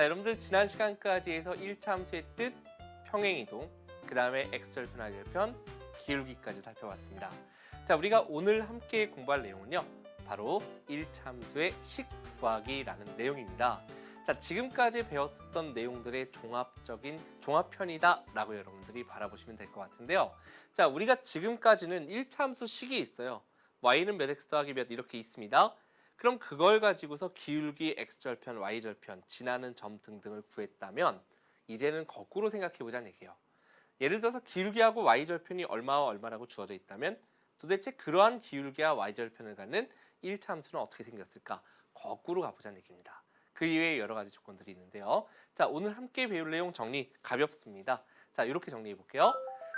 여러분들 지난 시간까지 해서 1차 함수의 뜻, 평행이동, 그 다음에 x절편, y절편, 기울기까지 살펴봤습니다. 자, 우리가 오늘 함께 공부할 내용은요, 바로 1차 함수의 식 구하기라는 내용입니다. 자, 지금까지 배웠었던 내용들의 종합편이다 라고 여러분들이 바라보시면 될 것 같은데요. 자, 우리가 지금까지는 1차 함수 식이 있어요. y는 몇 x 더하기 몇 이렇게 있습니다. 그럼 그걸 가지고서 기울기 x절편, y절편, 지나는 점 등등을 구했다면 이제는 거꾸로 생각해보자는 얘기예요. 예를 들어서 기울기하고 y절편이 얼마와 얼마라고 주어져 있다면 도대체 그러한 기울기와 y절편을 갖는 1차 함수는 어떻게 생겼을까? 거꾸로 가보자는 얘기입니다. 그 이외에 여러 가지 조건들이 있는데요. 자, 오늘 함께 배울 내용 정리 가볍습니다. 자, 이렇게 정리해 볼게요.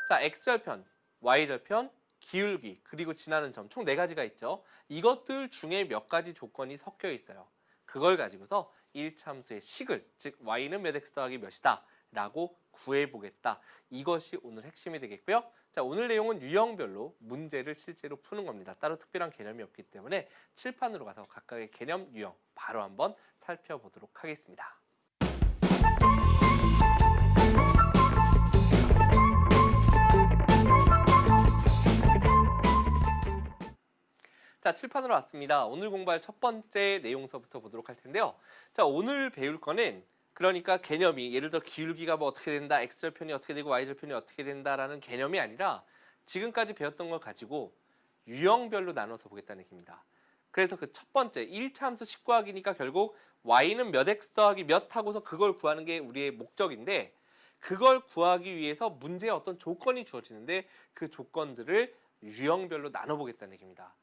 자, x절편, y절편, 기울기, 그리고 지나는 점 총 4가지가 있죠. 이것들 중에 몇 가지 조건이 섞여 있어요. 그걸 가지고서 1차 함수의 식을, 즉 y는 몇 x 더하기 몇이다 라고 구해보겠다. 이것이 오늘 핵심이 되겠고요. 자, 오늘 내용은 유형별로 문제를 실제로 푸는 겁니다. 따로 특별한 개념이 없기 때문에 칠판으로 가서 각각의 개념, 유형 바로 한번 살펴보도록 하겠습니다. 자, 칠판으로 왔습니다. 오늘 공부할 첫 번째 내용서부터 보도록 할 텐데요. 자, 오늘 배울 거는 그러니까 개념이 예를 들어 기울기가 뭐 어떻게 된다, x절편이 어떻게 되고 y절편이 어떻게 된다라는 개념이 아니라 지금까지 배웠던 걸 가지고 유형별로 나눠서 보겠다는 얘기입니다. 그래서 그 첫 번째 1차 함수 식 구하기니까 결국 y는 몇 x 더하기 몇 하고서 그걸 구하는 게 우리의 목적인데, 그걸 구하기 위해서 문제에 어떤 조건이 주어지는데 그 조건들을 유형별로 나눠보겠다는 얘기입니다.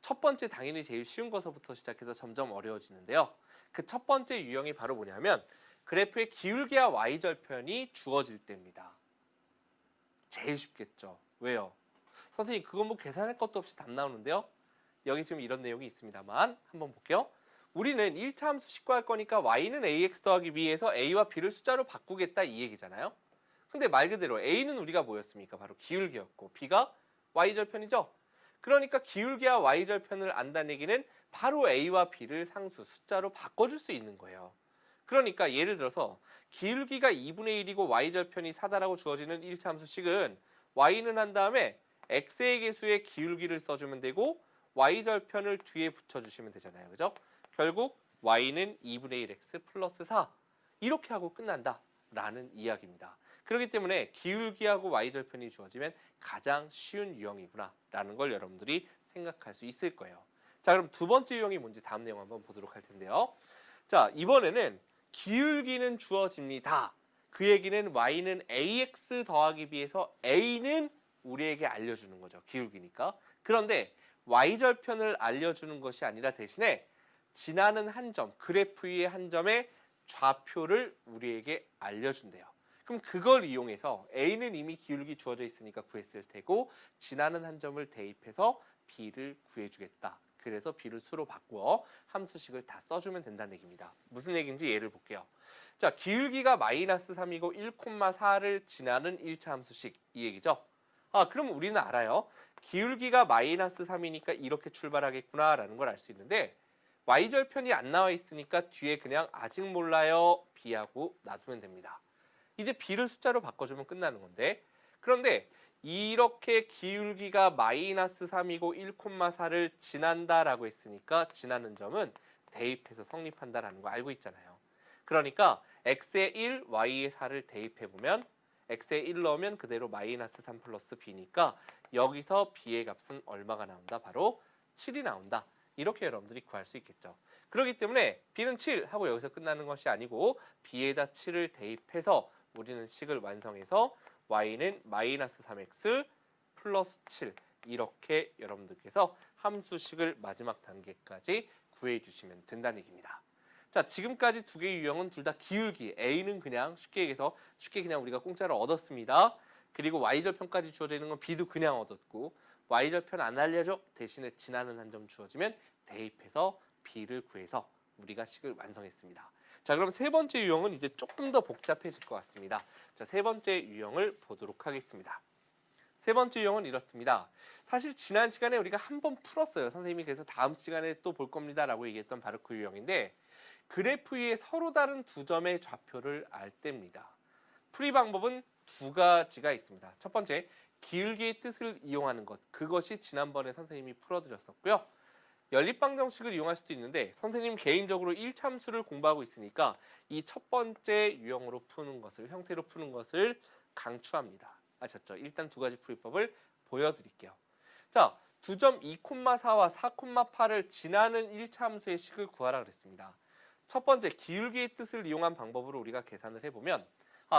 첫 번째 당연히 제일 쉬운 것부터 시작해서 점점 어려워지는데요. 그 첫 번째 유형이 바로 뭐냐면 그래프의 기울기와 y절편이 주어질 때입니다. 제일 쉽겠죠. 왜요? 선생님 그건 뭐 계산할 것도 없이 답 나오는데요. 여기 지금 이런 내용이 있습니다만 한번 볼게요. 우리는 1차 함수 식 구할 거니까 y는 ax 더하기 b에서 a와 b를 숫자로 바꾸겠다 이 얘기잖아요. 근데 말 그대로 a는 우리가 뭐였습니까? 바로 기울기였고 b가 y절편이죠. 그러니까 기울기와 y절편을 안다는 얘기는 바로 a와 b를 상수, 숫자로 바꿔줄 수 있는 거예요. 그러니까 예를 들어서 기울기가 2분의 1이고 y절편이 4다라고 주어지는 1차 함수식은 y는 한 다음에 x의 개수의 기울기를 써주면 되고 y절편을 뒤에 붙여주시면 되잖아요. 그죠? 결국 y는 2분의 1x 플러스 4 이렇게 하고 끝난다 라는 이야기입니다. 그렇기 때문에 기울기하고 y절편이 주어지면 가장 쉬운 유형이구나 라는 걸 여러분들이 생각할 수 있을 거예요. 자, 그럼 두 번째 유형이 뭔지 다음 내용 한번 보도록 할 텐데요. 자, 이번에는 기울기는 주어집니다. 그 얘기는 y는 ax 더하기 b에서 a는 우리에게 알려주는 거죠. 기울기니까. 그런데 y절편을 알려주는 것이 아니라 대신에 지나는 한 점, 그래프 위의 한 점의 좌표를 우리에게 알려준대요. 그럼 그걸 이용해서 a는 이미 기울기 주어져 있으니까 구했을 테고 지나는 한 점을 대입해서 b를 구해주겠다. 그래서 b를 수로 바꾸어 함수식을 다 써주면 된다는 얘기입니다. 무슨 얘기인지 예를 볼게요. 자, 기울기가 마이너스 3이고 1,4를 지나는 1차 함수식 이 얘기죠. 아, 그럼 우리는 알아요. 기울기가 마이너스 3이니까 이렇게 출발하겠구나 라는 걸 알 수 있는데 y절편이 안 나와 있으니까 뒤에 그냥 아직 몰라요 b하고 놔두면 됩니다. 이제 b를 숫자로 바꿔주면 끝나는 건데, 그런데 이렇게 기울기가 마이너스 3이고 1,4를 지난다라고 했으니까 지나는 점은 대입해서 성립한다라는 거 알고 있잖아요. 그러니까 x에 1, y에 4를 대입해보면 x에 1 넣으면 그대로 마이너스 3 플러스 b니까 여기서 b의 값은 얼마가 나온다? 바로 7이 나온다. 이렇게 여러분들이 구할 수 있겠죠. 그렇기 때문에 b는 7 하고 여기서 끝나는 것이 아니고 b에다 7을 대입해서 우리는 식을 완성해서 y는 마이너스 3x 플러스 7 이렇게 여러분들께서 함수식을 마지막 단계까지 구해주시면 된다는 얘기입니다. 자, 지금까지 두 개의 유형은 둘 다 기울기, a는 그냥 쉽게 얘기해서 그냥 우리가 공짜로 얻었습니다. 그리고 y절편까지 주어져 있는 건 b도 그냥 얻었고 y절편 안 알려줘 대신에 지나는 한 점 주어지면 대입해서 b를 구해서 우리가 식을 완성했습니다. 자, 그럼 세 번째 유형은 이제 조금 더 복잡해질 것 같습니다. 자, 세 번째 유형을 보도록 하겠습니다. 세 번째 유형은 이렇습니다. 사실 지난 시간에 우리가 한번 풀었어요. 선생님이 그래서 다음 시간에 또 볼 겁니다 라고 얘기했던 바로 그 유형인데, 그래프 위에 서로 다른 두 점의 좌표를 알 때입니다. 풀이 방법은 두 가지가 있습니다. 첫 번째, 기울기의 뜻을 이용하는 것. 그것이 지난번에 선생님이 풀어드렸었고요. 연립방정식을 이용할 수도 있는데 선생님 개인적으로 1참수를 공부하고 있으니까 이 첫 번째 유형으로 푸는 것을, 형태로 푸는 것을 강추합니다. 아셨죠? 일단 두 가지 풀이법을 보여드릴게요. 자, 두 점 2,4와 4,8을 지나는 1차함수의 식을 구하라 그랬습니다. 첫 번째, 기울기의 뜻을 이용한 방법으로 우리가 계산을 해보면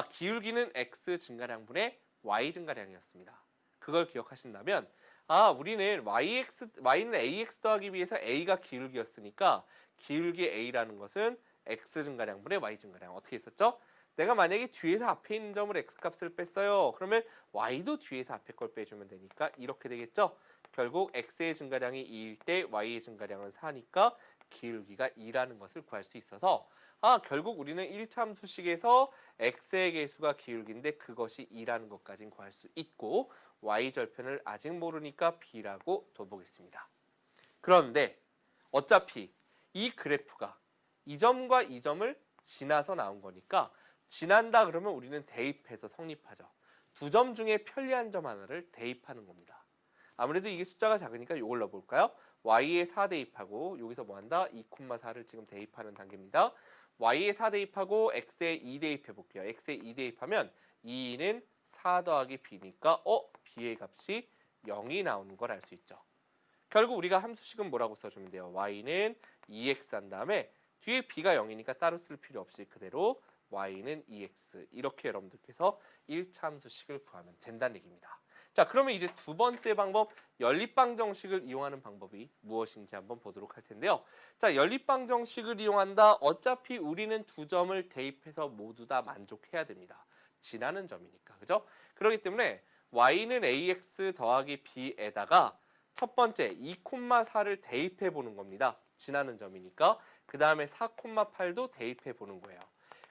기울기는 x 증가량분의 y 증가량이었습니다. 그걸 기억하신다면 우리는 y는 ax 더하기 b에서 a가 기울기였으니까 기울기 a라는 것은 x 증가량분의 y 증가량. 어떻게 했었죠? 내가 만약에 뒤에서 앞에 있는 점을 x값을 뺐어요. 그러면 y도 뒤에서 앞에 걸 빼주면 되니까 이렇게 되겠죠? 결국 x의 증가량이 2일 때 y의 증가량은 4니까 기울기가 2라는 것을 구할 수 있어서 결국 우리는 1차 함수식에서 x의 계수가 기울기인데 그것이 2라는 것까지는 구할 수 있고 y절편을 아직 모르니까 b라고 둬보겠습니다. 그런데 어차피 이 그래프가 이 점과 이 점을 지나서 나온 거니까 지난다 그러면 우리는 대입해서 성립하죠. 두 점 중에 편리한 점 하나를 대입하는 겁니다. 아무래도 이게 숫자가 작으니까 이걸 넣어볼까요? y에 4 대입하고 여기서 뭐한다? 2,4를 지금 대입하는 단계입니다. y에 4 대입하고 x에 2 대입해 볼게요. x에 2 대입하면 2는 4 더하기 b니까 b의 값이 0이 나오는 걸 알 수 있죠. 결국 우리가 함수식은 뭐라고 써주면 돼요? y는 2x 한 다음에 뒤에 b가 0이니까 따로 쓸 필요 없이 그대로 y는 2x 이렇게 여러분들께서 1차 함수식을 구하면 된다는 얘기입니다. 자, 그러면 이제 두 번째 방법, 연립방정식을 이용하는 방법이 무엇인지 한번 보도록 할 텐데요. 자, 연립방정식을 이용한다. 어차피 우리는 두 점을 대입해서 모두 다 만족해야 됩니다. 지나는 점이니까, 그죠? 그렇기 때문에 y는 ax 더하기 b에다가 첫 번째 2,4를 대입해 보는 겁니다. 지나는 점이니까. 그 다음에 4,8도 대입해 보는 거예요.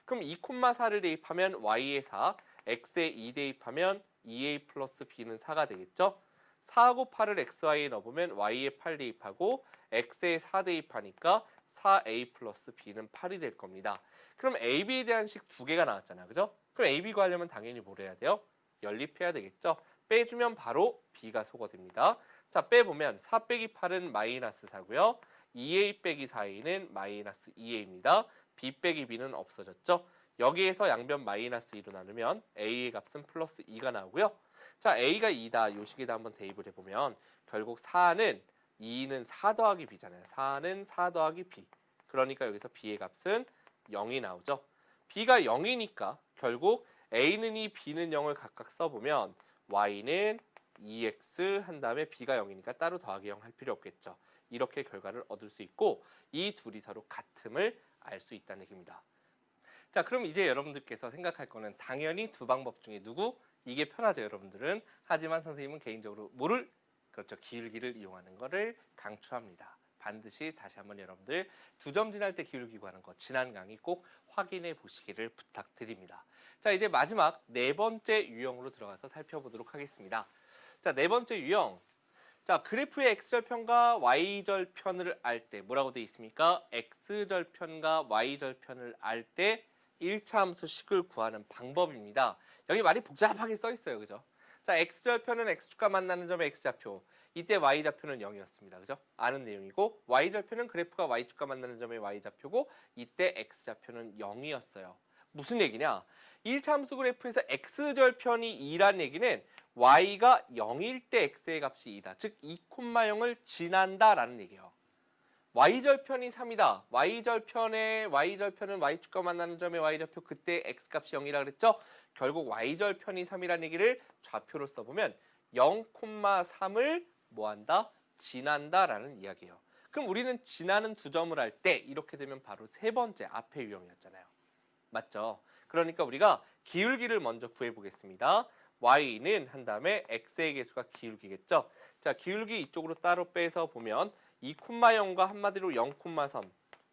그럼 2,4를 대입하면 y에 4, x에 2 대입하면 2a 플러스 b는 4가 되겠죠? 4하고 8을 xy에 넣어보면 y에 8 대입하고 x에 4 대입하니까 4a 플러스 b는 8이 될 겁니다. 그럼 ab에 대한 식 두 개가 나왔잖아요. 그죠? 그럼 ab 구하려면 당연히 뭘 해야 돼요? 연립해야 되겠죠? 빼주면 바로 b가 소거됩니다. 자, 빼보면 4 빼기 8은 마이너스 4고요. 2a 빼기 4a는 마이너스 2a입니다. b 빼기 b는 없어졌죠? 여기에서 양변 마이너스 2로 나누면 a의 값은 플러스 2가 나오고요. 자, a가 2다. 요 식에다 한번 대입을 해보면 결국 2는 4 더하기 b잖아요. 4는 4 더하기 b. 그러니까 여기서 b의 값은 0이 나오죠. b가 0이니까 결국 a는 2, b는 0을 각각 써보면 y는 2x 한 다음에 b가 0이니까 따로 더하기 0 할 필요 없겠죠. 이렇게 결과를 얻을 수 있고 이 둘이 서로 같음을 알 수 있다는 얘기입니다. 자, 그럼 이제 여러분들께서 생각할 거는 당연히 두 방법 중에 누구? 이게 편하죠, 여러분들은. 하지만 선생님은 개인적으로 뭐를? 그렇죠, 기울기를 이용하는 거를 강추합니다. 반드시 다시 한번 여러분들 두 점 지날 때 기울기 구하는 거 지난 강의 꼭 확인해 보시기를 부탁드립니다. 자, 이제 마지막 네 번째 유형으로 들어가서 살펴보도록 하겠습니다. 자, 네 번째 유형. 자, 그래프의 x절편과 y절편을 알 때 뭐라고 되어 있습니까? x절편과 y절편을 알 때 1차 함수식을 구하는 방법입니다. 여기 말이 복잡하게 써 있어요. 그죠? 자, x절편은 x축과 만나는 점의 x좌표. 이때 y좌표는 0이었습니다. 그죠? 아는 내용이고 y절편은 그래프가 y축과 만나는 점의 y좌표고 이때 x좌표는 0이었어요. 무슨 얘기냐? 1차 함수 그래프에서 x절편이 2란 얘기는 y가 0일 때 x의 값이 2다. 즉 2,0을 지난다라는 얘기예요. y절편이 3이다. y절편은 y축과 만나는 점의 y좌표 그때 x값이 0이라 그랬죠? 결국 y절편이 3이라는 얘기를 좌표로 써보면 0,3을 뭐한다? 지난다라는 이야기예요. 그럼 우리는 지나는 두 점을 할 때 이렇게 되면 바로 세 번째 앞에 유형이었잖아요. 맞죠? 그러니까 우리가 기울기를 먼저 구해보겠습니다. y는 한 다음에 x의 계수가 기울기겠죠? 자, 기울기 이쪽으로 따로 빼서 보면 2,0과 한마디로 0,3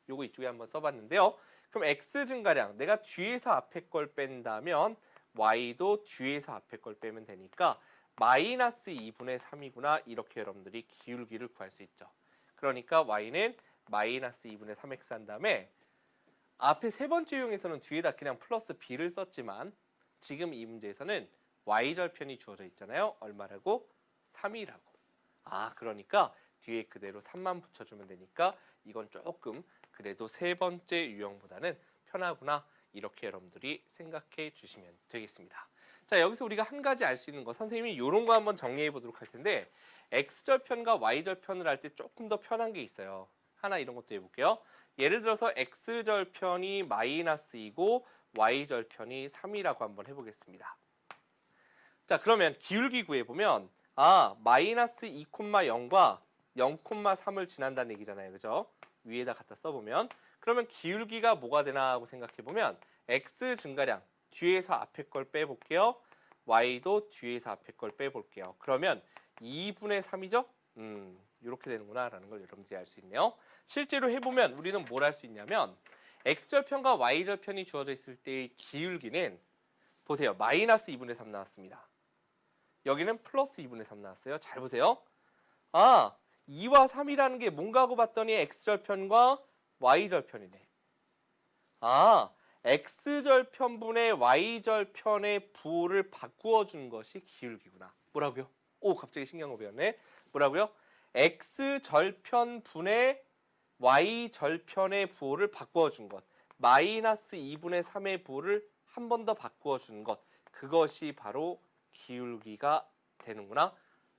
요거 이쪽에 한번 써봤는데요. 그럼 x 증가량 내가 뒤에서 앞에 걸 뺀다면 y도 뒤에서 앞에 걸 빼면 되니까 마이너스 2분의 3이구나 이렇게 여러분들이 기울기를 구할 수 있죠. 그러니까 y는 마이너스 2분의 3x 한 다음에 앞에 세 번째 유형에서는 뒤에다 그냥 플러스 b를 썼지만 지금 이 문제에서는 y절편이 주어져 있잖아요. 얼마라고? 3이라고. 그러니까 뒤에 그대로 3만 붙여주면 되니까 이건 조금 그래도 세 번째 유형보다는 편하구나. 이렇게 여러분들이 생각해 주시면 되겠습니다. 자, 여기서 우리가 한 가지 알 수 있는 거, 선생님이 이런 거 한번 정리해 보도록 할 텐데 x절편과 y절편을 할 때 조금 더 편한 게 있어요. 하나 이런 것도 해볼게요. 예를 들어서 x절편이 마이너스이고 y절편이 3이라고 한번 해보겠습니다. 자, 그러면 기울기 구해보면 마이너스 2,0과 0,3을 지난다는 얘기잖아요. 그죠? 위에다 갖다 써보면 그러면 기울기가 뭐가 되나 하고 생각해보면 x 증가량 뒤에서 앞에 걸 빼볼게요. y도 뒤에서 앞에 걸 빼볼게요. 그러면 2분의 3이죠? 이렇게 되는구나 라는 걸 여러분들이 알 수 있네요. 실제로 해보면 우리는 뭘 할 수 있냐면 x절편과 y절편이 주어져 있을 때의 기울기는 보세요. 마이너스 2분의 3 나왔습니다. 여기는 플러스 2분의 3 나왔어요. 잘 보세요. 2와 3이라는 게 뭔가 하고 봤더니 x절편과 y절편이네. x절편분의 y절편의 부호를 바꾸어 준 것이 기울기구나. 뭐라고요? 갑자기 신기한 거 배웠네. 뭐라고요? x절편분의 y절편의 부호를 바꾸어 준 것. 마이너스 2분의 3의 부호를 한 번 더 바꾸어 준 것. 그것이 바로 기울기가 되는구나.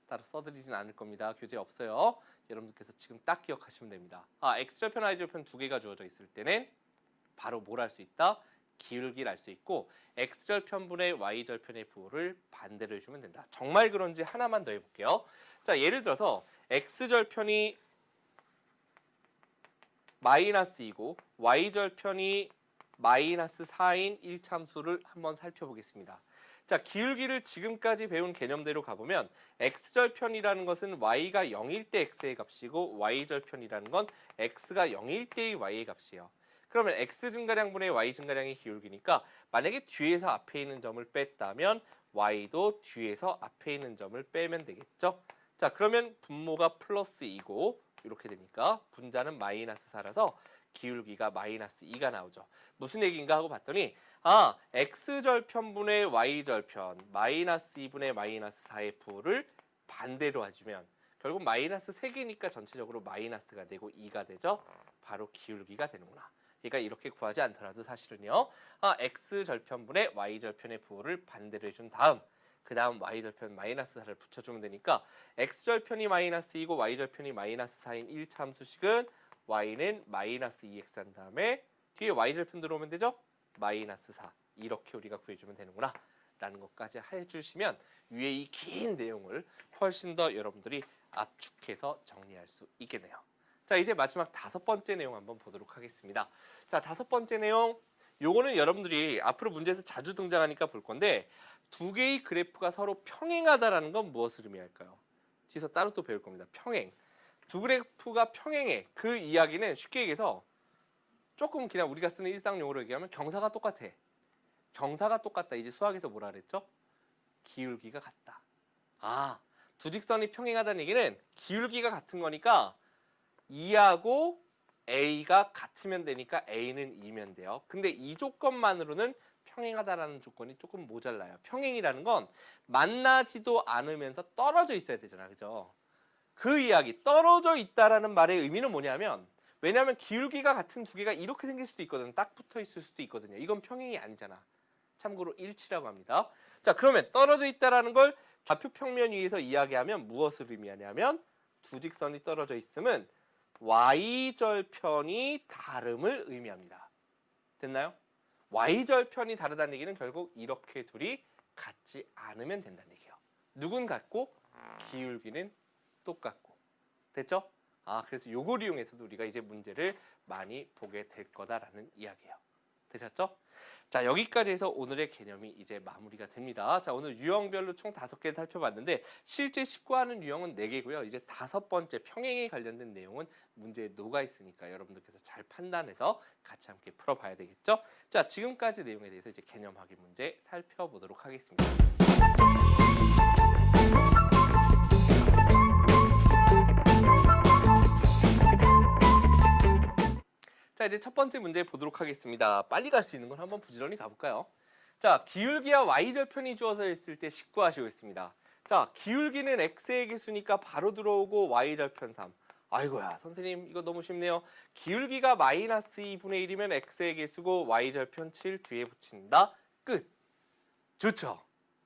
따로 써드리진 않을 겁니다. 교재 없어요. 여러분들께서 지금 딱 기억하시면 됩니다. x절편, y절편 두 개가 주어져 있을 때는 바로 뭘 할 수 있다? 기울기를 알 수 있고 x절편분의 y절편의 부호를 반대로 해주면 된다. 정말 그런지 하나만 더 해볼게요. 자, 예를 들어서 x절편이 마이너스이고 y절편이 마이너스 4인 1참수를 한번 살펴보겠습니다. 자, 기울기를 지금까지 배운 개념대로 가보면 x절편이라는 것은 y가 0일 때 x의 값이고 y절편이라는 건 x가 0일 때의 y의 값이에요. 그러면 x 증가량분의 y 증가량의 기울기니까 만약에 뒤에서 앞에 있는 점을 뺐다면 y도 뒤에서 앞에 있는 점을 빼면 되겠죠. 자, 그러면 분모가 플러스 2고 이렇게 되니까 분자는 마이너스 4라서 기울기가 마이너스 2가 나오죠. 무슨 얘기인가 하고 봤더니 x절편분의 y절편 마이너스 2분의 마이너스 4의 부호를 반대로 해주면 결국 마이너스 3개니까 전체적으로 마이너스가 되고 2가 되죠. 바로 기울기가 되는구나. 그러니까 이렇게 구하지 않더라도 사실은요. x절편분의 y절편의 부호를 반대로 해준 다음 그 다음 y절편 마이너스 4를 붙여주면 되니까 x절편이 마이너스 2고 y절편이 마이너스 4인 1참수식은 y는 마이너스 2x 한 다음에 뒤에 y절편 들어오면 되죠? 마이너스 4 이렇게 우리가 구해주면 되는구나 라는 것까지 해주시면 위에 이 긴 내용을 훨씬 더 여러분들이 압축해서 정리할 수 있겠네요. 자, 이제 마지막 5번째 내용 한번 보도록 하겠습니다. 자, 5번째 내용 요거는 여러분들이 앞으로 문제에서 자주 등장하니까 볼 건데 두 개의 그래프가 서로 평행하다라는 건 무엇을 의미할까요? 뒤에서 따로 또 배울 겁니다. 평행. 두 그래프가 평행해. 그 이야기는 쉽게 얘기해서 조금 그냥 우리가 쓰는 일상 용어로 얘기하면 경사가 똑같아. 경사가 똑같다. 이제 수학에서 뭐라 그랬죠? 기울기가 같다. 두 직선이 평행하다는 얘기는 기울기가 같은 거니까 2하고 A가 같으면 되니까 A는 2면 돼요. 근데 이 조건만으로는 평행하다라는 조건이 조금 모자라요. 평행이라는 건 만나지도 않으면서 떨어져 있어야 되잖아. 그죠? 그 이야기, 떨어져 있다라는 말의 의미는 뭐냐면 왜냐하면 기울기가 같은 두 개가 이렇게 생길 수도 있거든. 딱 붙어 있을 수도 있거든요. 이건 평행이 아니잖아. 참고로 일치라고 합니다. 자, 그러면 떨어져 있다라는 걸 좌표 평면 위에서 이야기하면 무엇을 의미하냐면 두 직선이 떨어져 있으면 y절편이 다름을 의미합니다. 됐나요? y절편이 다르다는 얘기는 결국 이렇게 둘이 같지 않으면 된다는 얘기예요. 누군 같고 기울기는 똑같고. 됐죠? 그래서 요걸 이용해서도 우리가 이제 문제를 많이 보게 될 거다라는 이야기예요. 되셨죠? 자, 여기까지 해서 오늘의 개념이 이제 마무리가 됩니다. 자, 오늘 유형별로 총 5개 살펴봤는데 실제 식구하는 유형은 4개고요. 이제 5번째 평행에 관련된 내용은 문제에 녹아 있으니까 여러분들께서 잘 판단해서 같이 함께 풀어봐야 되겠죠? 자, 지금까지 내용에 대해서 이제 개념 확인 문제 살펴보도록 하겠습니다. 자, 자, 이제 첫 번째 문제 보도록 하겠습니다. 빨리 갈 수 있는 건 한번 부지런히 가볼까요? 자, 기울기와 y절편이 주어져 있을 때 식구하시고 있습니다. 자, 기울기는 x의 개수니까 바로 들어오고 y절편 3. 아이고야, 선생님 이거 너무 쉽네요. 기울기가 마이너스 2분의 1이면 x의 개수고 y절편 7 뒤에 붙인다. 끝. 좋죠?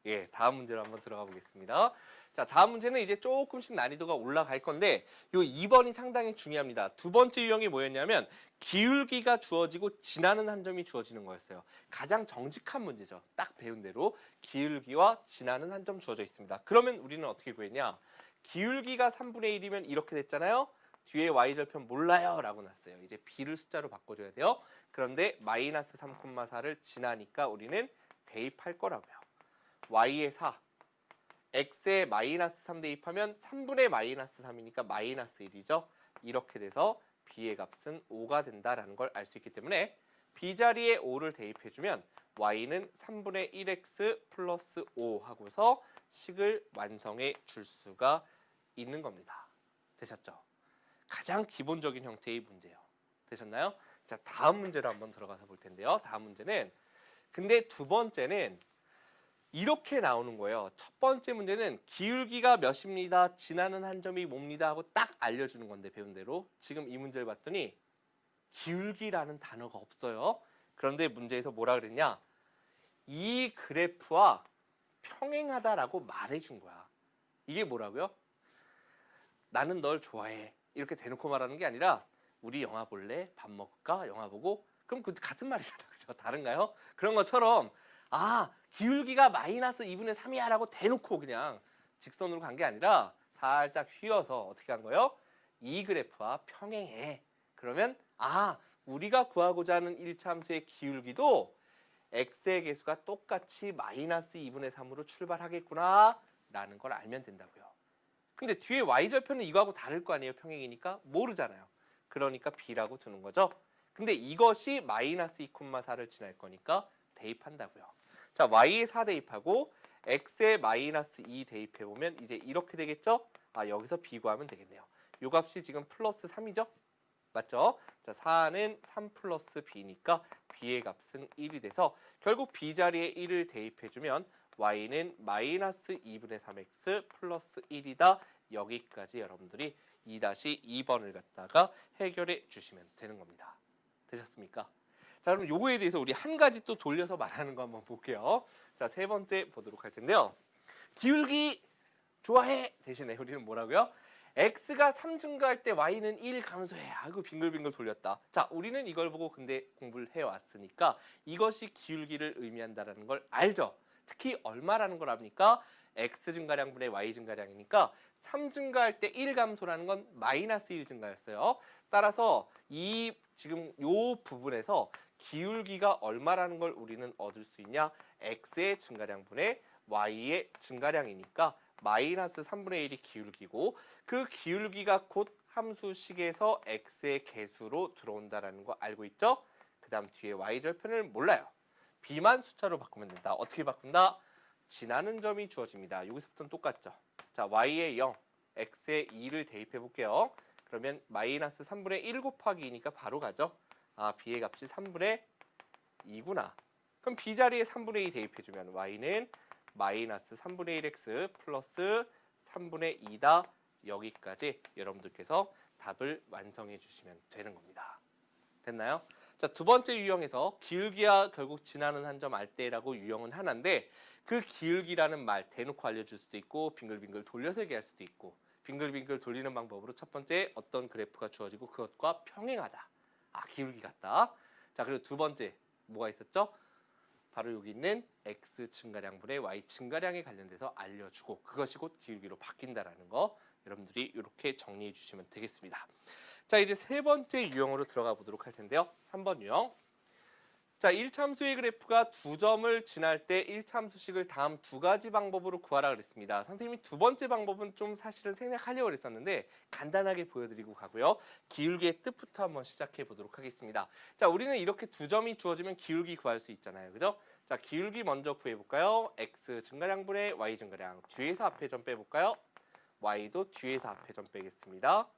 예, 다음 문제로 한번 들어가 보겠습니다. 자, 다음 문제는 이제 조금씩 난이도가 올라갈 건데 요 2번이 상당히 중요합니다. 두 번째 유형이 뭐였냐면 기울기가 주어지고 지나는 한 점이 주어지는 거였어요. 가장 정직한 문제죠. 딱 배운 대로 기울기와 지나는 한 점 주어져 있습니다. 그러면 우리는 어떻게 구했냐? 기울기가 3분의 1이면 이렇게 됐잖아요. 뒤에 y절편 몰라요 라고 났어요. 이제 b를 숫자로 바꿔줘야 돼요. 그런데 마이너스 3,4를 지나니까 우리는 대입할 거라고요. y의 4, x에 마이너스 3 대입하면 3분의 마이너스 3이니까 마이너스 1이죠. 이렇게 돼서 b의 값은 5가 된다라는 걸 알 수 있기 때문에 b자리에 5를 대입해주면 y는 3분의 1x 플러스 5 하고서 식을 완성해 줄 수가 있는 겁니다. 되셨죠? 가장 기본적인 형태의 문제예요. 되셨나요? 자, 다음 문제로 한번 들어가서 볼 텐데요. 다음 문제는 근데 두 번째는 이렇게 나오는 거예요. 첫 번째 문제는 기울기가 몇입니다. 지나는 한 점이 뭡니다. 하고 딱 알려주는 건데 배운 대로 지금 이 문제를 봤더니 기울기라는 단어가 없어요. 그런데 문제에서 뭐라 그랬냐? 이 그래프와 평행하다라고 말해준 거야. 이게 뭐라고요? 나는 널 좋아해. 이렇게 대놓고 말하는 게 아니라 우리 영화 볼래? 밥 먹을까? 영화 보고? 그럼 그 같은 말이잖아. 그죠? 다른가요? 그런 것처럼 아, 기울기가 마이너스 2분의 3이야 라고 대놓고 그냥 직선으로 간 게 아니라 살짝 휘어서 어떻게 한 거예요? 이 그래프와 평행해. 그러면 아, 우리가 구하고자 하는 1참수의 기울기도 x의 개수가 똑같이 마이너스 2분의 3으로 출발하겠구나 라는 걸 알면 된다고요. 근데 뒤에 y절편은 이거하고 다를 거 아니에요. 평행이니까 모르잖아요. 그러니까 b라고 두는 거죠. 근데 이것이 마이너스 2,4를 지날 거니까 대입한다고요. 자, y에 4 대입하고 x에 마이너스 2 대입해보면 이제 이렇게 되겠죠? 아, 여기서 b 구하면 되겠네요. 요 값이 지금 플러스 3이죠? 맞죠? 자, 4는 3 플러스 b니까 b의 값은 1이 돼서 결국 b자리에 1을 대입해주면 y는 마이너스 2분의 3x 플러스 1이다. 여기까지 여러분들이 2-2번을 갖다가 해결해 주시면 되는 겁니다. 되셨습니까? 자, 그럼 요거에 대해서 우리 한 가지 또 돌려서 말하는 거 한번 볼게요. 자, 세 번째 보도록 할 텐데요. 기울기 좋아해 대신에 우리는 뭐라고요? x가 3 증가할 때 y는 1 감소해. 아이고 빙글빙글 돌렸다. 자, 우리는 이걸 보고 근데 공부를 해왔으니까 이것이 기울기를 의미한다는 걸 알죠. 특히 얼마라는 걸 압니까? x 증가량분의 y 증가량이니까 3 증가할 때 1 감소라는 건 마이너스 1 증가였어요. 따라서 이 지금 요 부분에서 기울기가 얼마라는 걸 우리는 얻을 수 있냐? x의 증가량분의 y의 증가량이니까 마이너스 3분의 1이 기울기고 그 기울기가 곧 함수식에서 x의 개수로 들어온다는 거 알고 있죠? 그 다음 뒤에 y절편을 몰라요. b만 숫자로 바꾸면 된다. 어떻게 바꾼다? 지나는 점이 주어집니다. 여기서부터는 똑같죠. 자, y에 0, x에 2를 대입해 볼게요. 그러면 마이너스 3분의 1 곱하기 2니까 바로 가죠. 아, b의 값이 3분의 2구나. 그럼 b자리에 3분의 2 대입해주면 y는 마이너스 3분의 1x 플러스 3분의 2다. 여기까지 여러분들께서 답을 완성해 주시면 되는 겁니다. 됐나요? 자, 두 번째 유형에서 기울기와 결국 지나는 한 점 알 때라고 유형은 하나인데 그 기울기라는 말 대놓고 알려줄 수도 있고 빙글빙글 돌려서 얘기할 수도 있고 빙글빙글 돌리는 방법으로 첫 번째 어떤 그래프가 주어지고 그것과 평행하다. 아, 기울기 같다. 자, 그리고 두 번째 뭐가 있었죠? 바로 여기 있는 x 증가량분의 y 증가량에 관련돼서 알려주고 그것이 곧 기울기로 바뀐다라는 거 여러분들이 이렇게 정리해 주시면 되겠습니다. 자, 이제 세 번째 유형으로 들어가 보도록 할 텐데요. 3번 유형. 자, 1참수의 그래프가 두 점을 지날 때 1참수식을 다음 두 가지 방법으로 구하라 그랬습니다. 선생님이 두 번째 방법은 좀 사실은 생략하려고 그랬었는데 간단하게 보여드리고 가고요. 기울기의 뜻부터 한번 시작해 보도록 하겠습니다. 자, 우리는 이렇게 두 점이 주어지면 기울기 구할 수 있잖아요. 그죠? 자, 기울기 먼저 구해볼까요? x 증가량분의 y 증가량. 뒤에서 앞에 점 빼볼까요? y도 뒤에서 앞에 점 빼겠습니다.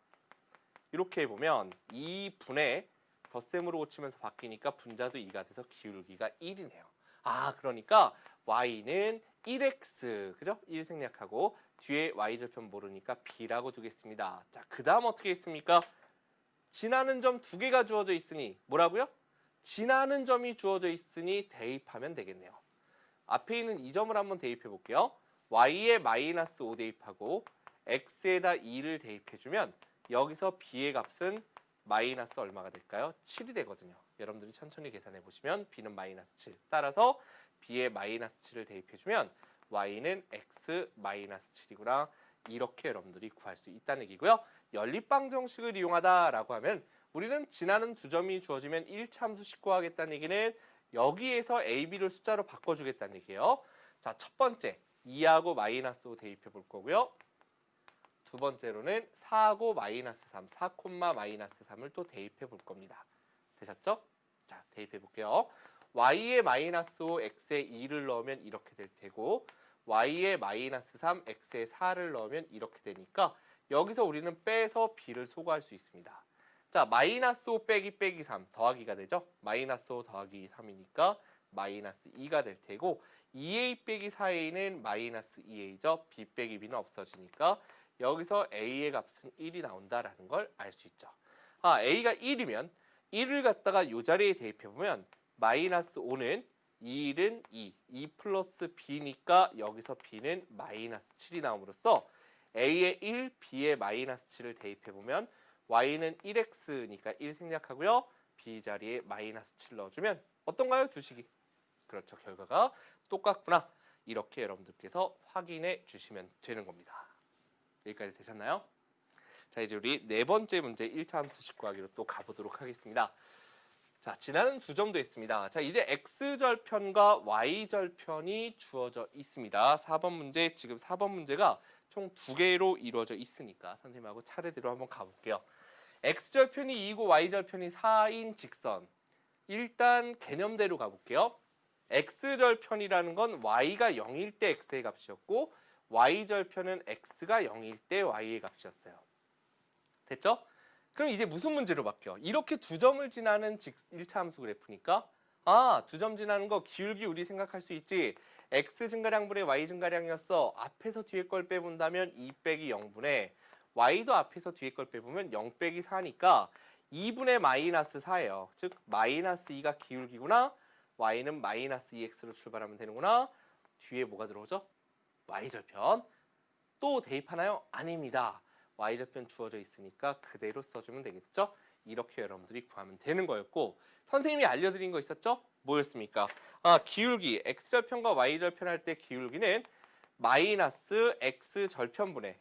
이렇게 해보면 2분의 덧셈으로 고치면서 바뀌니까 분자도 2가 돼서 기울기가 1이네요. 아, 그러니까 y는 1x, 그죠? 1 생략하고 뒤에 y절편 모르니까 b라고 두겠습니다. 자, 그 다음 어떻게 했습니까? 지나는 점 2개가 주어져 있으니 뭐라고요? 지나는 점이 주어져 있으니 대입하면 되겠네요. 앞에 있는 이 점을 한번 대입해 볼게요. y에 마이너스 5 대입하고 x에다 2를 대입해주면 여기서 b의 값은 마이너스 얼마가 될까요? 7이 되거든요. 여러분들이 천천히 계산해 보시면 b는 마이너스 7. 따라서 b에 마이너스 7을 대입해주면 y는 x 마이너스 7이구나. 이렇게 여러분들이 구할 수 있다는 얘기고요. 연립방정식을 이용하다라고 하면 우리는 지나는 두 점이 주어지면 1차 함수식 구하겠다는 얘기는 여기에서 a, b를 숫자로 바꿔주겠다는 얘기예요. 자, 첫 번째 2하고 마이너스 5 대입해 볼 거고요. 두 번째로는 4하고 마이너스 3, 4, 마이너스 3을 또 대입해 볼 겁니다. 되셨죠? 자, 대입해 볼게요. y에 마이너스 5, x에 2를 넣으면 이렇게 될 테고 y에 마이너스 3, x에 4를 넣으면 이렇게 되니까 여기서 우리는 빼서 b를 소거할 수 있습니다. 자, 마이너스 5 빼기 3 더하기가 되죠. 마이너스 5 더하기 3이니까 마이너스 2가 될 테고 2a 빼기 4a는 마이너스 2a죠. b 빼기 b는 없어지니까 여기서 a의 값은 1이 나온다라는 걸 알 수 있죠. 아, a가 1이면 1을 갖다가 이 자리에 대입해보면 마이너스 5는 2는 2 플러스 b니까 여기서 b는 마이너스 7이 나옴으로써 a에 1, b에 마이너스 7을 대입해보면 y는 1x니까 1 생략하고요. b 자리에 마이너스 7 넣어주면 어떤가요? 두 식이. 그렇죠. 결과가 똑같구나. 이렇게 여러분들께서 확인해 주시면 되는 겁니다. 여기까지 되셨나요? 자, 이제 우리 네 번째 문제 1차 함수식 구하기로 또 가보도록 하겠습니다. 자, 지나는 두 점도 있습니다. 자, 이제 x절편과 y절편이 주어져 있습니다. 4번 문제, 지금 4번 문제가 총 2개로 이루어져 있으니까 선생님하고 차례대로 한번 가볼게요. x절편이 2고 y절편이 4인 직선. 일단 개념대로 가볼게요. x절편이라는 건 y가 0일 때 x의 값이었고 y절편은 x가 0일 때 y의 값이었어요. 됐죠? 그럼 이제 무슨 문제로 바뀌어? 이렇게 두 점을 지나는 1차 함수 그래프니까 아, 두 점 지나는 거 기울기 우리 생각할 수 있지. x 증가량분의 y 증가량이었어. 앞에서 뒤에 걸 빼본다면 2 빼기 0분의 y도 앞에서 뒤에 걸 빼보면 0 빼기 4니까 2분의 마이너스 4예요. 즉 마이너스 2가 기울기구나. y는 마이너스 2x로 출발하면 되는구나. 뒤에 뭐가 들어오죠? y절편. 또 대입하나요? 아닙니다. y절편 주어져 있으니까 그대로 써주면 되겠죠? 이렇게 여러분들이 구하면 되는 거였고 선생님이 알려드린 거 있었죠? 뭐였습니까? 아, 기울기 x절편과 y절편 할 때 기울기는 마이너스 x절편분의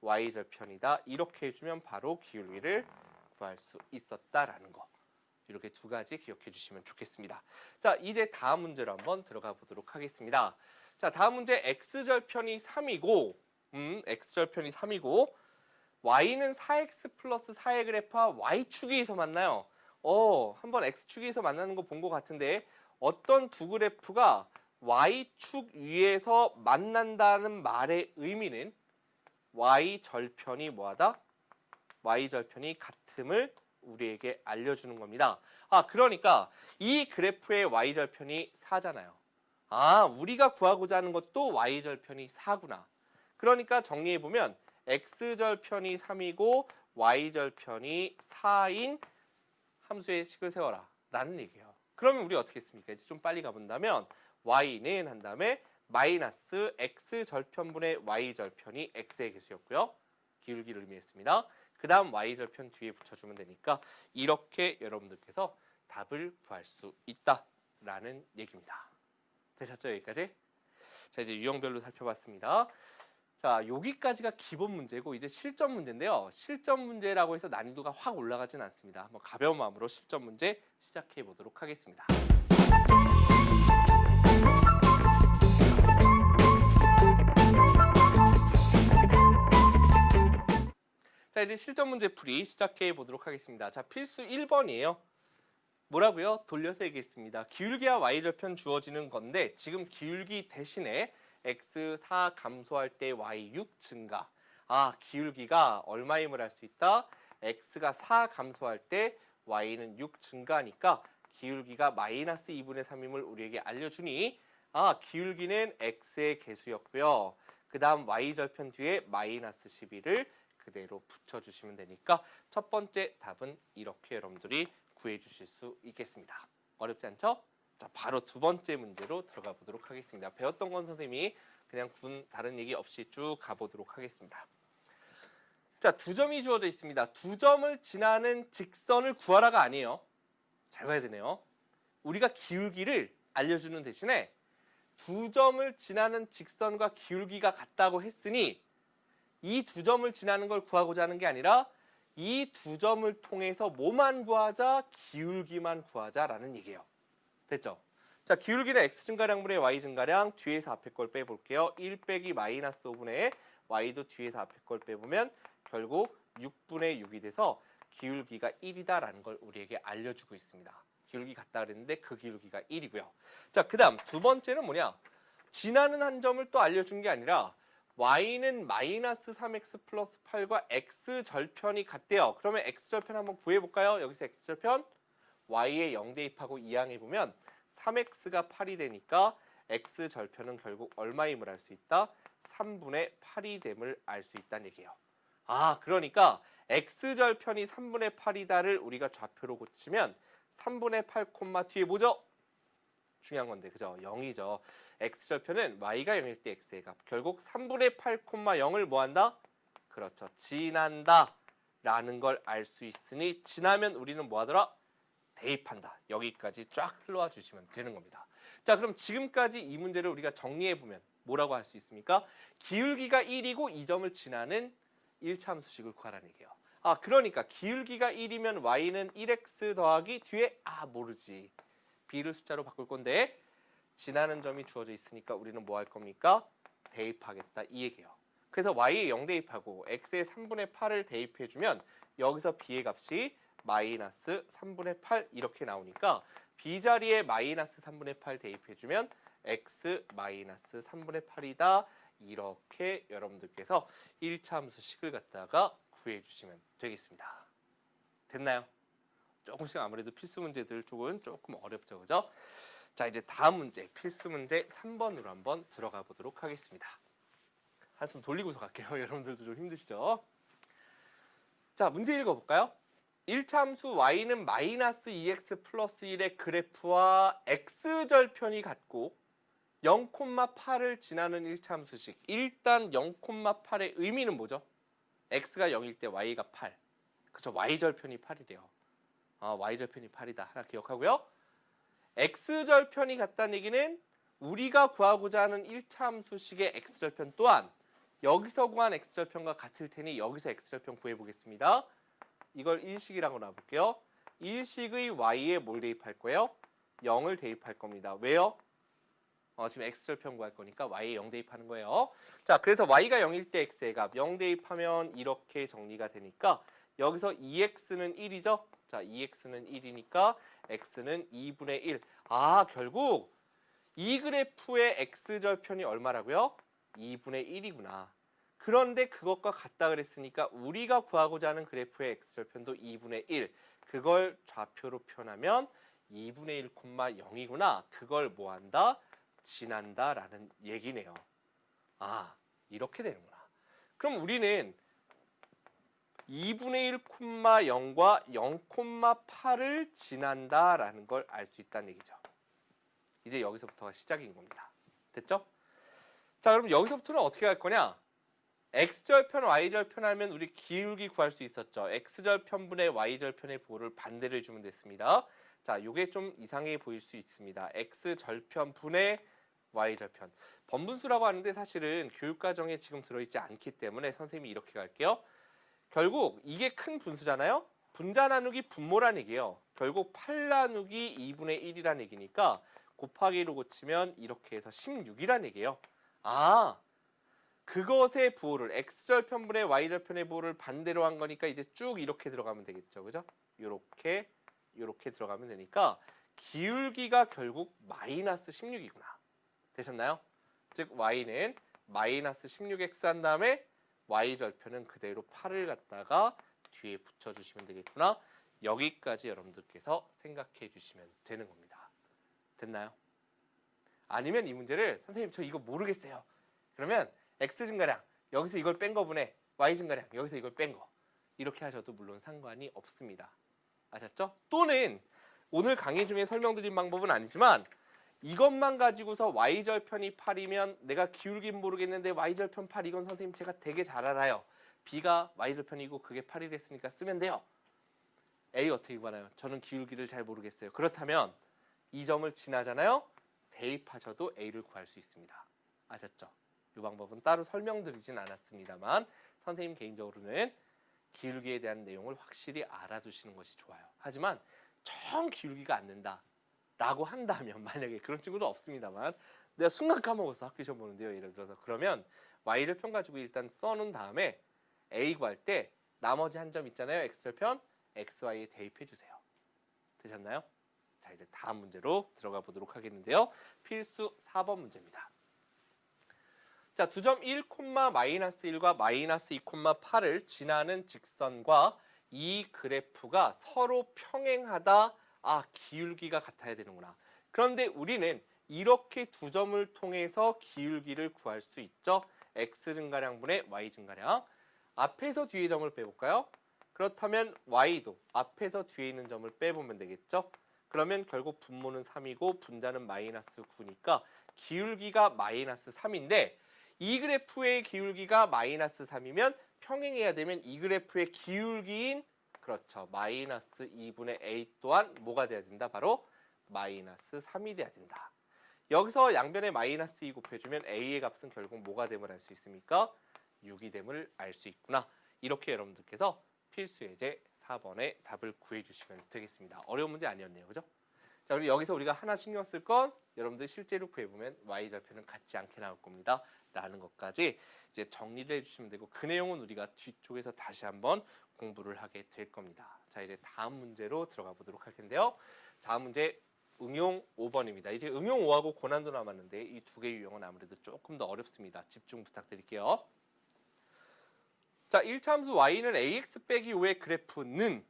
y절편이다. 이렇게 해주면 바로 기울기를 구할 수 있었다라는 거. 이렇게 두 가지 기억해 주시면 좋겠습니다. 자, 이제 다음 문제로 한번 들어가 보도록 하겠습니다. 자, 다음 문제 x절편이 3이고 x절편이 3이고 y는 4x 플러스 4의 그래프와 y축위에서 만나요. 한번 x축위에서 만나는 거 본 것 같은데 어떤 두 그래프가 y축 위에서 만난다는 말의 의미는 y절편이 뭐하다? y절편이 같음을 우리에게 알려주는 겁니다. 아, 그러니까 이 그래프의 y절편이 4잖아요. 아, 우리가 구하고자 하는 것도 y절편이 4구나. 그러니까 정리해보면 x절편이 3이고 y절편이 4인 함수의 식을 세워라 라는 얘기예요. 그러면 우리 어떻게 했습니까? 이제 좀 빨리 가본다면 y는 한 다음에 마이너스 x절편분의 y절편이 x의 개수였고요. 기울기를 의미했습니다. 그 다음 y절편 뒤에 붙여주면 되니까 이렇게 여러분들께서 답을 구할 수 있다라는 얘기입니다. 되셨죠? 여기까지? 자, 이제 유형별로 살펴봤습니다. 자, 여기까지가 기본 문제고 이제 실전 문제인데요. 실전 문제라고 해서 난이도가 확 올라가진 않습니다. 한번 가벼운 마음으로 실전 문제 시작해 보도록 하겠습니다. 자, 이제 실전 문제 풀이 시작해 보도록 하겠습니다. 자, 필수 1번이에요. 뭐라고요? 돌려서 얘기했습니다. 기울기와 y절편 주어지는 건데 지금 기울기 대신에 x4 감소할 때 y6 증가. 아, 기울기가 얼마임을 알 수 있다? x가 4 감소할 때 y는 6 증가하니까 기울기가 마이너스 2분의 3임을 우리에게 알려주니 기울기는 x의 개수였고요. 그 다음 y절편 뒤에 마이너스 12를 그대로 붙여주시면 되니까 첫 번째 답은 이렇게 여러분들이 구해주실 수 있겠습니다. 어렵지 않죠? 자, 바로 두 번째 문제로 들어가 보도록 하겠습니다. 배웠던 건 선생님이 그냥 다른 얘기 없이 쭉 가보도록 하겠습니다. 자, 두 점이 주어져 있습니다. 두 점을 지나는 직선을 구하라가 아니에요. 잘 봐야 되네요. 우리가 기울기를 알려주는 대신에 두 점을 지나는 직선과 기울기가 같다고 했으니 이 두 점을 지나는 걸 구하고자 하는 게 아니라 이 두 점을 통해서 뭐만 구하자? 기울기만 구하자라는 얘기예요. 됐죠? 자, 기울기는 x 증가량분의 y 증가량, 뒤에서 앞에 걸 빼볼게요. 1 빼기 마이너스 5분의 y도 뒤에서 앞에 걸 빼보면 결국 6분의 6이 돼서 기울기가 1이다라는 걸 우리에게 알려주고 있습니다. 기울기 같다 그랬는데 그 기울기가 1이고요. 자, 그 다음 두 번째는 뭐냐? 지나는 한 점을 또 알려준 게 아니라 y는 마이너스 3x 플러스 8과 x절편이 같대요. 그러면 x절편 한번 구해볼까요? 여기서 x절편 y에 0 대입하고 이항해보면 3x가 8이 되니까 x절편은 결국 얼마임을 알 수 있다? 3분의 8이 됨을 알 수 있다는 얘기예요. 그러니까 x절편이 3분의 8이다를 우리가 좌표로 고치면 3분의 8, 뒤에 뭐죠? 중요한 건데, 그죠? 0이죠. x절편은 y가 0일 때 x의 값. 결국 3분의 8, 0을 뭐 한다? 그렇죠. 지난다 라는 걸 알 수 있으니 지나면 우리는 뭐 하더라? 대입한다. 여기까지 쫙 흘러와 주시면 되는 겁니다. 자, 그럼 지금까지 이 문제를 우리가 정리해보면 뭐라고 할 수 있습니까? 기울기가 1이고 이 점을 지나는 1차 함수식을 구하라는 얘기예요. 그러니까 기울기가 1이면 y는 1x 더하기 뒤에 모르지. b를 숫자로 바꿀 건데 지나는 점이 주어져 있으니까 우리는 뭐 할 겁니까? 대입하겠다 이 얘기예요. 그래서 y에 0 대입하고 x에 3분의 8을 대입해주면 여기서 b의 값이 마이너스 3분의 8 이렇게 나오니까 b 자리에 마이너스 3분의 8 대입해주면 x 마이너스 3분의 8이다. 이렇게 여러분들께서 1차 함수식을 갖다가 구해주시면 되겠습니다. 됐나요? 조금씩 아무래도 필수 문제들 쪽은 조금 어렵죠, 그죠? 자, 이제 다음 문제, 필수 문제 3번으로 한번 들어가 보도록 하겠습니다. 한숨 돌리고서 갈게요. 여러분들도 좀 힘드시죠? 자, 문제 읽어볼까요? 1차 함수 y는 마이너스 2x 플러스 1의 그래프와 x절편이 같고 0,8을 지나는 1차 함수식. 일단 0,8의 의미는 뭐죠? x가 0일 때 y가 8. 그쵸? y절편이 8이래요. y절편이 8이다. 하나 기억하고요. x절편이 같다는 얘기는 우리가 구하고자 하는 1차 함수식의 x절편 또한 여기서 구한 x절편과 같을 테니 여기서 x절편 구해보겠습니다. 이걸 1식이라고 놔볼게요. 1식의 y에 뭘 대입할 거예요? 0을 대입할 겁니다. 왜요? 지금 x절편 구할 거니까 y에 0 대입하는 거예요. 자, 그래서 y가 0일 때 x의 값 0 대입하면 이렇게 정리가 되니까 여기서 2x는 1이죠? 자, 2x는 1이니까 x는 2분의 1. 결국 이 그래프의 x절편이 얼마라고요? 2분의 1이구나. 그런데 그것과 같다 그랬으니까 우리가 구하고자 하는 그래프의 x절편도 2분의 1. 그걸 좌표로 표현하면 2분의 1,0이구나. 그걸 뭐 한다? 지난다 라는 얘기네요. 이렇게 되는구나. 그럼 우리는 2분의 1,0과 0,8을 지난다 라는 걸 알 수 있다는 얘기죠. 이제 여기서부터가 시작인 겁니다. 됐죠? 자, 그럼 여기서부터는 어떻게 할 거냐? x절편, y절편 하면 우리 기울기 구할 수 있었죠. x절편분의 y절편의 부호를 반대로 해주면 됐습니다. 자, 이게 좀 이상해 보일 수 있습니다. x절편분의 y절편. 번분수라고 하는데 사실은 교육과정에 지금 들어있지 않기 때문에 선생님이 이렇게 갈게요. 결국 이게 큰 분수잖아요. 분자 나누기 분모란 얘기예요. 결국 8 나누기 2분의 1이란 얘기니까 곱하기로 고치면 이렇게 해서 16이란 얘기예요. 그것의 부호를 x절편분의 y절편의 부호를 반대로 한 거니까 이제 쭉 이렇게 들어가면 되겠죠. 그죠? 이렇게 들어가면 되니까 기울기가 결국 마이너스 16이구나. 되셨나요? 즉 y는 마이너스 16x 한 다음에 y절편은 그대로 8을 갖다가 뒤에 붙여주시면 되겠구나. 여기까지 여러분들께서 생각해 주시면 되는 겁니다. 됐나요? 아니면 이 문제를 선생님 저 이거 모르겠어요. 그러면 x 증가량 여기서 이걸 뺀 거분에 y 증가량 여기서 이걸 뺀 거 이렇게 하셔도 물론 상관이 없습니다. 아셨죠? 또는 오늘 강의 중에 설명드린 방법은 아니지만 이것만 가지고서 y절편이 8이면 내가 기울긴 모르겠는데 y절편 8 이건 선생님 제가 되게 잘 알아요. b가 y절편이고 그게 8이랬으니까 쓰면 돼요. a 어떻게 구하나요? 저는 기울기를 잘 모르겠어요. 그렇다면 이 점을 지나잖아요. 대입하셔도 a를 구할 수 있습니다. 아셨죠? 이 방법은 따로 설명드리진 않았습니다만 선생님 개인적으로는 기울기에 대한 내용을 확실히 알아두시는 것이 좋아요. 하지만 정 기울기가 안 된다 라고 한다면 만약에 그런 친구도 없습니다만 내가 순간 까먹어서 학교 시험 보는데요. 예를 들어서 그러면 y절편 가지고 일단 써놓은 다음에 a 구할 때 나머지 한 점 있잖아요. x절편 xy에 대입해 주세요. 되셨나요? 자 이제 다음 문제로 들어가 보도록 하겠는데요. 필수 4번 문제입니다. 자, 두 점 1, -1과 -2,8을 지나는 직선과 이 그래프가 서로 평행하다. 아, 기울기가 같아야 되는구나. 그런데 우리는 이렇게 두 점을 통해서 기울기를 구할 수 있죠. x 증가량분의 y 증가량. 앞에서 뒤에 점을 빼볼까요? 그렇다면 y도 앞에서 뒤에 있는 점을 빼보면 되겠죠. 그러면 결국 분모는 3이고 분자는 -9니까 기울기가 -3인데 이 그래프의 기울기가 -3이면 평행해야 되면 이 그래프의 기울기인 그렇죠. -2분의 a 또한 뭐가 돼야 된다? 바로 -3이 돼야 된다. 여기서 양변에 -2 곱해주면 a의 값은 결국 뭐가 됨을 알 수 있습니까? 6이 됨을 알 수 있구나. 이렇게 여러분들께서 필수 예제 4번의 답을 구해주시면 되겠습니다. 어려운 문제 아니었네요. 그죠? 자, 그리고 여기서 우리가 하나 신경 쓸 건 여러분들 실제로 구해보면 y절편은 같지 않게 나올 겁니다. 라는 것까지 이제 정리를 해주시면 되고 그 내용은 우리가 뒤쪽에서 다시 한번 공부를 하게 될 겁니다. 자, 이제 다음 문제로 들어가 보도록 할 텐데요. 다음 문제 응용 5번입니다. 이제 응용 5하고 고난도 남았는데 이 두 개 유형은 아무래도 조금 더 어렵습니다. 집중 부탁드릴게요. 자, 1차 함수 y는 ax 빼기 5의 그래프는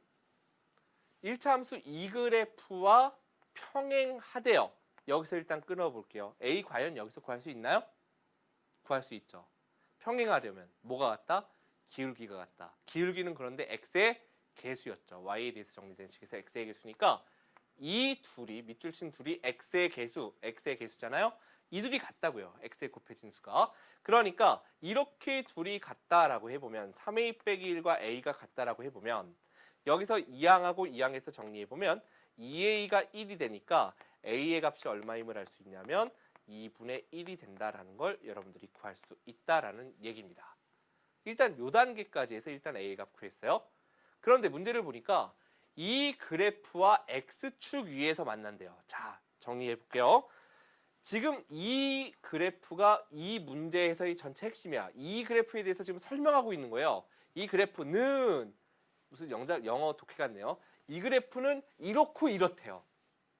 1차 함수 이 그래프와 평행하대요. 여기서 일단 끊어볼게요. a 과연 여기서 구할 수 있나요? 구할 수 있죠. 평행하려면 뭐가 같다? 기울기가 같다. 기울기는 그런데 x의 개수였죠. y에 대해서 정리된 식에서 x의 개수니까 이 둘이 밑줄 친 둘이 x의 개수잖아요. 이 둘이 같다고요. x에 곱해진 수가. 그러니까 이렇게 둘이 같다라고 해보면 3a 빼기 1과 a가 같다라고 해보면 여기서 2항하고 2항에서 정리해보면 2a가 1이 되니까 a의 값이 얼마임을 알 수 있냐면 2분의 1이 된다라는 걸 여러분들이 구할 수 있다라는 얘기입니다. 일단 요 단계까지 해서 일단 a의 값 구했어요. 그런데 문제를 보니까 이 그래프와 x축 위에서 만난대요. 자, 정리해 볼게요. 지금 이 그래프가 이 문제에서의 전체 핵심이야. 이 그래프에 대해서 지금 설명하고 있는 거예요. 이 그래프는 무슨 영어 독해 같네요. 이 그래프는 이렇고 이렇대요.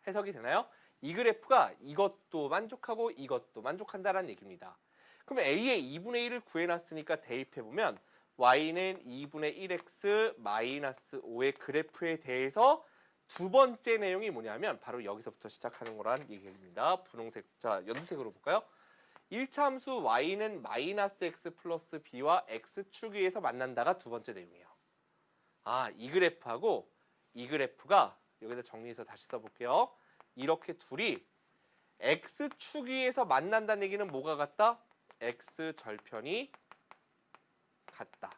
해석이 되나요? 이 그래프가 이것도 만족하고 이것도 만족한다라는 얘기입니다. 그럼 a의 2분의 1을 구해놨으니까 대입해보면 y는 2분의 1x 마이너스 5의 그래프에 대해서 두 번째 내용이 뭐냐면 바로 여기서부터 시작하는 거란 얘기입니다. 분홍색, 자 연두색으로 볼까요? 1차 함수 y는 마이너스 x 플러스 b와 x축 위에서 만난다가 두 번째 내용이에요. 아, 이 그래프하고 이 그래프가 여기다 정리해서 다시 써볼게요. 이렇게 둘이 x축 위에서 만난다는 얘기는 뭐가 같다? x절편이 같다.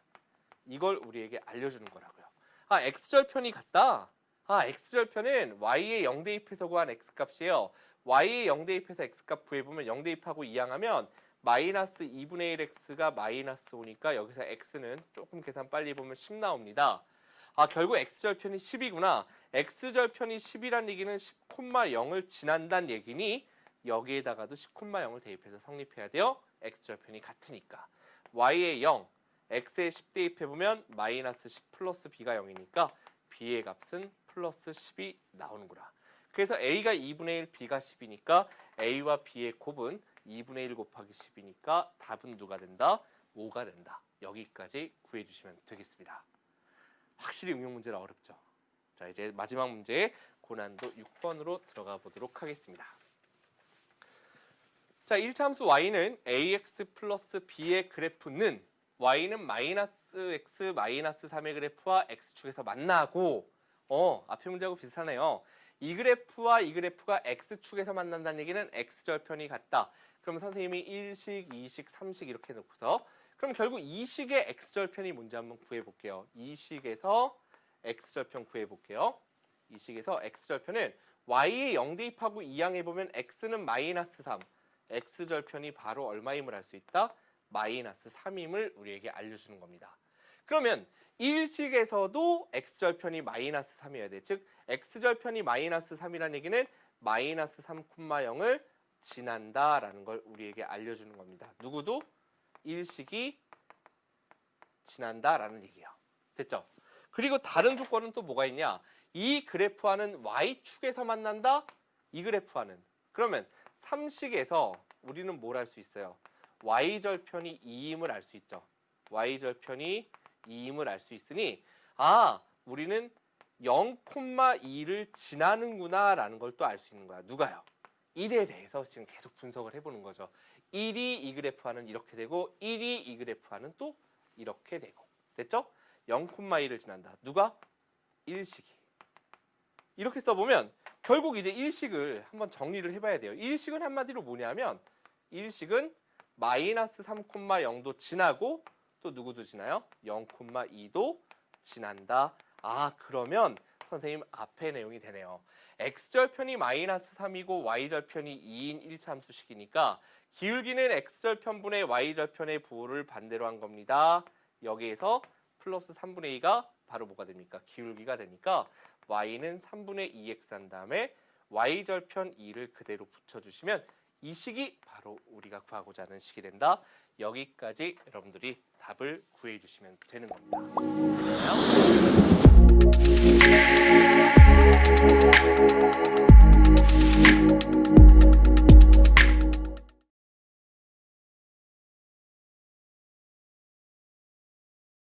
이걸 우리에게 알려주는 거라고요. 아, x절편이 같다. 아, x절편은 y에 0 대입해서 구한 x값이에요. y에 0 대입해서 x값 구해보면 0 대입하고 이항하면 마이너스 2분의 1x가 마이너스 5니까 여기서 x는 조금 계산 빨리 해보면 10 나옵니다. 아, 결국 x절편이 10이구나. x절편이 10이란 얘기는 10,0을 지난다는 얘기니 여기에다가도 10,0을 대입해서 성립해야 돼요. x절편이 같으니까. y에 0, x에 10 대입해보면 마이너스 10 플러스 b가 0이니까 b의 값은 플러스 10이 나오는구나. 그래서 a가 2분의 1, b가 10이니까 a와 b의 곱은 2분의 1 곱하기 10이니까 답은 누가 된다? 5가 된다. 여기까지 구해주시면 되겠습니다. 확실히 응용 문제는 어렵죠. 자, 이제 마지막 문제 고난도 6번으로 들어가 보도록 하겠습니다. 자, 1차 함수 y는 ax 플러스 b의 그래프는 y는 마이너스 x 마이너스 3의 그래프와 x축에서 만나고 앞에 문제하고 비슷하네요. 이 그래프와 이 그래프가 x축에서 만난다는 얘기는 x절편이 같다. 그럼 선생님이 1식, 2식, 3식 이렇게 놓고서 그럼 결국 이 식의 x절편이 뭔지 한번 구해볼게요. 이 식에서 x절편 구해볼게요. 이 식에서 x절편은 y에 0 대입하고 이항해보면 x는 마이너스 3, x절편이 바로 얼마임을 알 수 있다? 마이너스 3임을 우리에게 알려주는 겁니다. 그러면 1식에서도 x절편이 마이너스 3이어야 돼. 즉 x절편이 마이너스 3이라는 얘기는 마이너스 3,0을 지난다라는 걸 우리에게 알려주는 겁니다. 누구도 1식이 지난다라는 얘기예요. 됐죠? 그리고 다른 조건은 또 뭐가 있냐? 이 그래프와는 y축에서 만난다? 이 그래프와는. 그러면 3식에서 우리는 뭘 알 수 있어요? y절편이 2임을 알 수 있죠. y절편이 2임을 알 수 있으니 우리는 0,2를 지나는구나 라는 걸 또 알 수 있는 거야. 누가요? 1에 대해서 지금 계속 분석을 해보는 거죠. 1이 이 그래프와는 이렇게 되고 1이 이 그래프와는 또 이렇게 되고. 됐죠? 0,2를 지난다. 누가? 1식이. 이렇게 써보면 결국 이제 1식을 한번 정리를 해봐야 돼요. 1식은 한마디로 뭐냐면 1식은 마이너스 3,0도 지나고 또 누구도 지나요? 0,2도 지난다. 그러면 선생님 앞에 내용이 되네요. x절편이 마이너스 3이고 y절편이 2인 1차 함수식이니까 기울기는 x절편분의 y절편의 부호를 반대로 한 겁니다. 여기에서 플러스 3분의 2가 바로 뭐가 됩니까? 기울기가 되니까 y는 3분의 2x 한 다음에 y절편 2를 그대로 붙여주시면 이 식이 바로 우리가 구하고자 하는 식이 된다. 여기까지 여러분들이 답을 구해주시면 되는 겁니다.